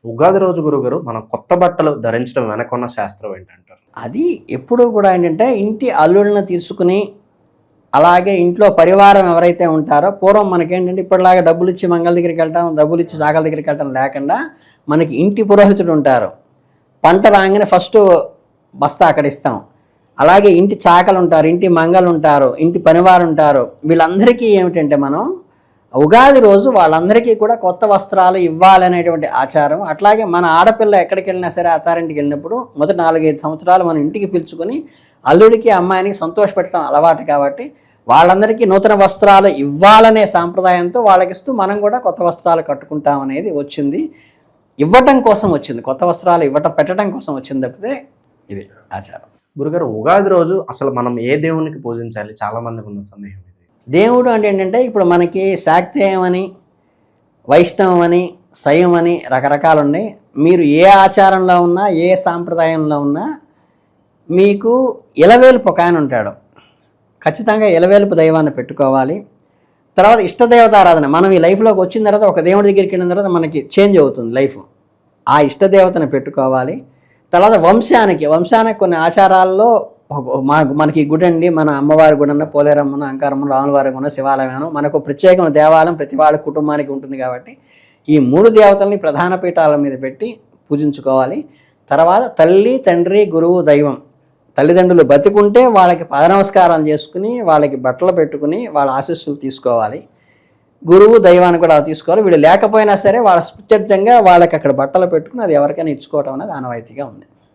ఉగాది రోజు గురుగారు మనం కొత్త బట్టలు ధరించడం వెనకున్న శాస్త్రం ఏంటంటారు? అది ఎప్పుడూ కూడా ఏంటంటే ఇంటి అల్లుళ్ళని తీసుకుని అలాగే ఇంట్లో పరివారం ఎవరైతే ఉంటారో పూర్వం మనకేంటంటే ఇప్పటిలాగా డబ్బులు ఇచ్చి మంగళ దగ్గరికి వెళ్ళటం, డబ్బులు ఇచ్చి చాకల దగ్గరికి వెళ్ళటం లేకుండా మనకి ఇంటి పురోహితుడు ఉంటారు. పంట రాగానే ఫస్ట్ బస్తా అక్కడ ఇస్తాం. అలాగే ఇంటి చాకలు ఉంటారు, ఇంటి మంగలు ఉంటారు, ఇంటి పనివారు ఉంటారు. వీళ్ళందరికీ ఏమిటంటే మనం ఉగాది రోజు వాళ్ళందరికీ కూడా కొత్త వస్త్రాలు ఇవ్వాలనేటువంటి ఆచారం. అట్లాగే మన ఆడపిల్ల ఎక్కడికి వెళ్ళినా సరే అత్తారింటికి వెళ్ళినప్పుడు మొదటి 4-5 సంవత్సరాలు మనం ఇంటికి పిలుచుకొని అల్లుడికి అమ్మాయినికి సంతోషపెట్టడం అలవాటు కాబట్టి వాళ్ళందరికీ నూతన వస్త్రాలు ఇవ్వాలనే సాంప్రదాయంతో వాళ్ళకిస్తూ మనం కూడా కొత్త వస్త్రాలు కట్టుకుంటాం అనేది వచ్చింది. ఇవ్వటం కోసం వచ్చింది, కొత్త వస్త్రాలు పెట్టడం కోసం వచ్చింది తప్పితే ఇది ఆచారం. గురుగారు, ఉగాది రోజు అసలు మనం ఏ దేవునికి పూజించాలి? చాలా మందికి ఉన్న సందేహం ఇది. దేవుడు అంటే ఏంటంటే ఇప్పుడు మనకి శాక్తేయం అని, వైష్ణవం అని, శైవం అని రకరకాలు ఉన్నాయి. మీరు ఏ ఆచారంలో ఉన్నా, ఏ సాంప్రదాయంలో ఉన్నా మీకు ఇలవేల్పు ఒక ఆయన ఉంటాడు. ఖచ్చితంగా ఇలవేల్పు దైవాన్ని పెట్టుకోవాలి. తర్వాత ఇష్టదేవతారాధన. మనం ఈ లైఫ్లోకి వచ్చిన తర్వాత ఒక దేవుడి దగ్గరికి వెళ్ళిన తర్వాత మనకి చేంజ్ అవుతుంది లైఫ్. ఆ ఇష్టదేవతను పెట్టుకోవాలి. తర్వాత వంశానికి కొన్ని ఆచారాల్లో మనకి గుడి అండి, మన అమ్మవారి గుడి అన్న, పోలేరమ్మన, అంకారమ్మ, రాములవారి గుడి, శివాలయం మనకు ప్రత్యేకమైన దేవాలయం ప్రతి వాళ్ళ కుటుంబానికి ఉంటుంది కాబట్టి ఈ 3 దేవతల్ని ప్రధాన పీఠాల మీద పెట్టి పూజించుకోవాలి. తర్వాత తల్లి, తండ్రి, గురువు, దైవం. తల్లిదండ్రులు బతికుంటే వాళ్ళకి పాద నమస్కారాలు చేసుకుని వాళ్ళకి బట్టలు పెట్టుకుని వాళ్ళ ఆశీస్సులు తీసుకోవాలి. గురువు, దైవాన్ని కూడా తీసుకోవాలి. వీళ్ళు లేకపోయినా సరే వాళ్ళ స్ఫూర్త్యంగా వాళ్ళకి అక్కడ బట్టలు పెట్టుకుని అది ఎవరికైనా ఇచ్చుకోవడం అనేది ఆనవాయితీగా ఉంది.